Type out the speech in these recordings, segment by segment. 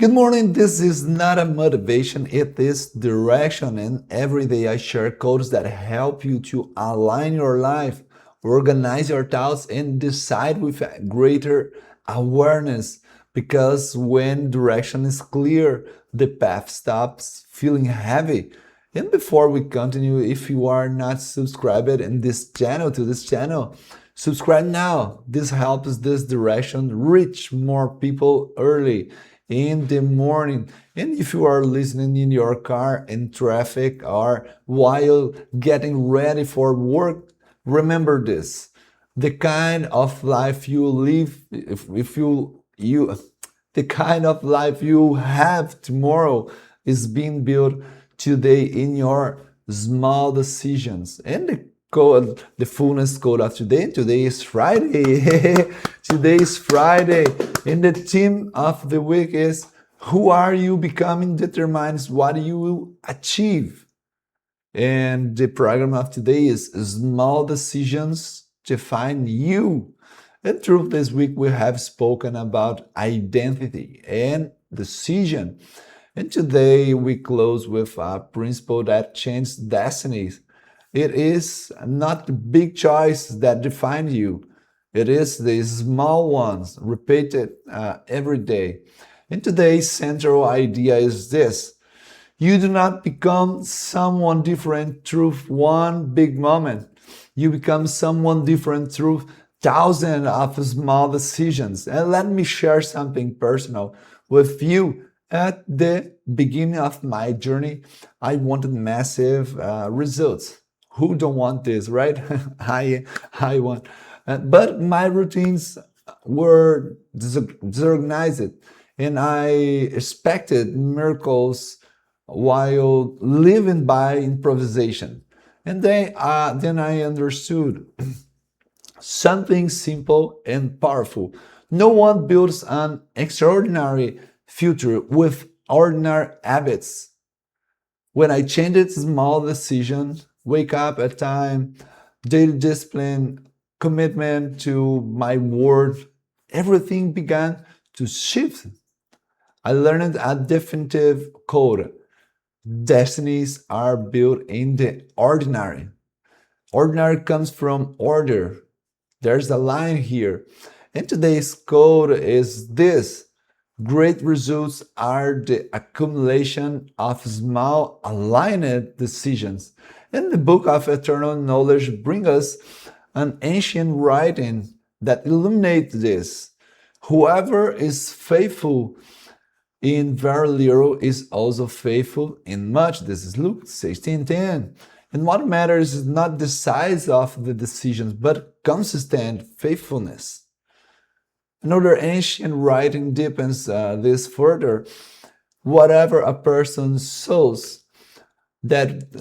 Good morning. This is not a motivation, it is direction. And every day I share codes that help you to align your life, organize your thoughts, and decide with a greater awareness. Because when direction is clear, the path stops feeling heavy. And before we continue, if you are not subscribed in this channel to this channel, subscribe now. This helps this direction reach more people early in the morning. And if you are listening in your car in traffic or while getting ready for work, remember this. The kind of life you live, if you the kind of life you have tomorrow is being built today in your small decisions. And the code, the fullness code of today. Today is Friday. Today is Friday. And the theme of the week is who are you becoming determines what you will achieve. And the program of today is small decisions define you. And through this week, we have spoken about identity and decision. And today we close with a principle that changes destinies. It is not the big choices that define you. It is the small ones repeated every day. And today's central idea is this. You do not become someone different through one big moment. You become someone different through thousands of small decisions. And let me share something personal with you. At the beginning of my journey, I wanted massive results. Who don't want this, right? I want. But my routines were disorganized, and I expected miracles while living by improvisation. And then I understood something simple and powerful. No one builds an extraordinary future with ordinary habits. When I changed small decisions, wake up at time, daily discipline, commitment to my word, everything began to shift. I learned a definitive code. Destinies are built in the ordinary. Ordinary comes from order. There's a line here. And today's code is this. Great results are the accumulation of small aligned decisions. And the book of eternal knowledge brings us an ancient writing that illuminates this. Whoever is faithful in very little is also faithful in much. This is Luke 16:10. And what matters is not the size of the decisions, but consistent faithfulness. Another ancient writing deepens this further. Whatever a person sows, that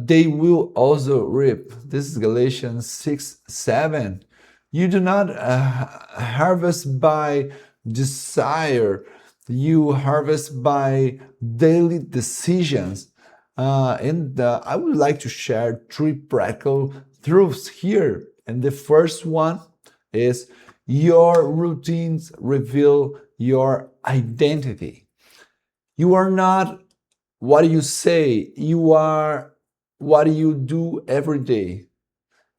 they will also reap. This is Galatians 6:7. You do not harvest by desire. You harvest by daily decisions. And I would like to share three practical truths here. And the first one is your routines reveal your identity. You are not what you say, you are what you do every day.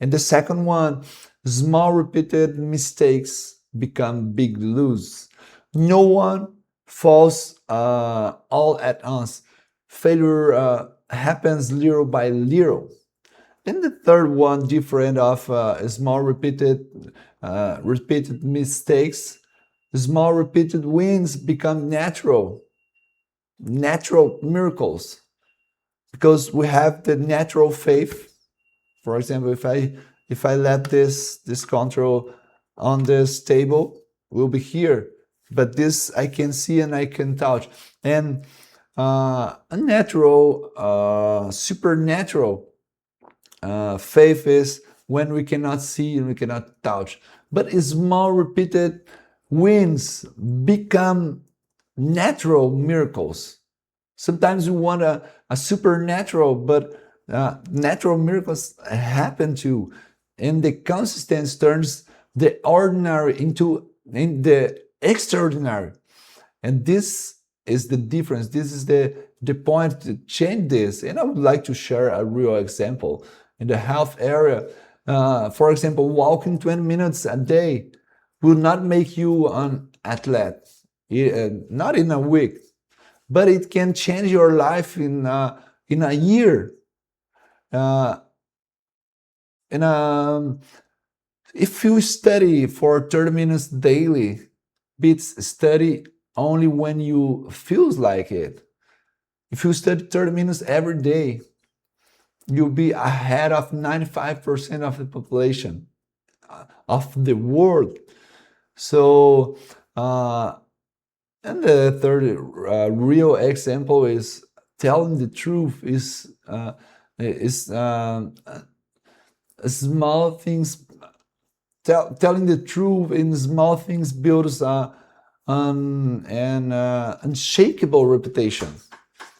And the second one, small repeated mistakes become big lose. No one falls all at once. Failure happens little by little. And the third one, different of small repeated mistakes, small repeated wins become natural miracles, because we have the natural faith. For example, if I let this control on this table, will be here, but this I can see and I can touch. And a natural, supernatural faith is when we cannot see and we cannot touch. But small repeated wins become natural miracles. Sometimes we want a supernatural, but natural miracles happen too. And the consistency turns the ordinary into the extraordinary. And this is the difference. This is the point to change this. And I would like to share a real example in the health area. For example, walking 20 minutes a day will not make you an athlete, not in a week, but it can change your life in a year. Uh, and if you study for 30 minutes daily, beats study only when you feels like it. If you study 30 minutes every day, you'll be ahead of 95% of the population of the world. So, and the third real example is telling the truth is small things. Telling the truth in small things builds an unshakable reputation.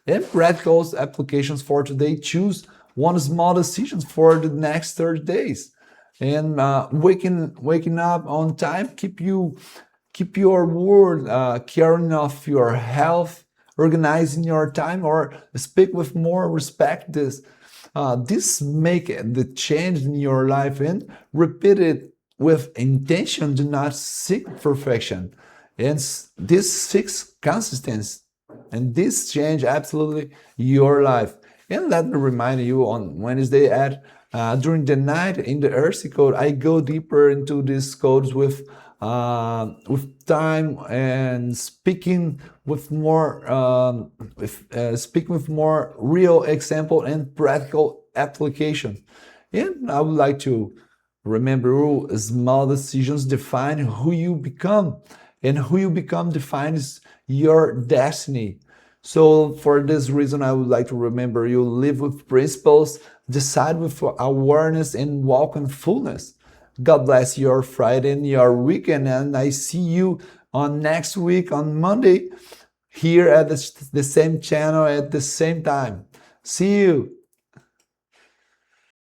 And practical applications for today: choose one small decision for the next 30 days. And waking up on time, keep your word, caring of your health, organizing your time, or speak with more respect. This make the change in your life, and repeat it with intention. Do not seek perfection, and this seeks consistency, and this change absolutely your life. And let me remind you, on Wednesday at during the night in the Ercicode, I go deeper into these codes with time, and speaking with more real example and practical application. And I would like to remember, small decisions define who you become, and who you become defines your destiny. So for this reason, I would like to remember you: live with principles, decide with awareness, and walk in fullness. God bless your Friday and your weekend, and I see you on next week on Monday here at the same channel at the same time. See you.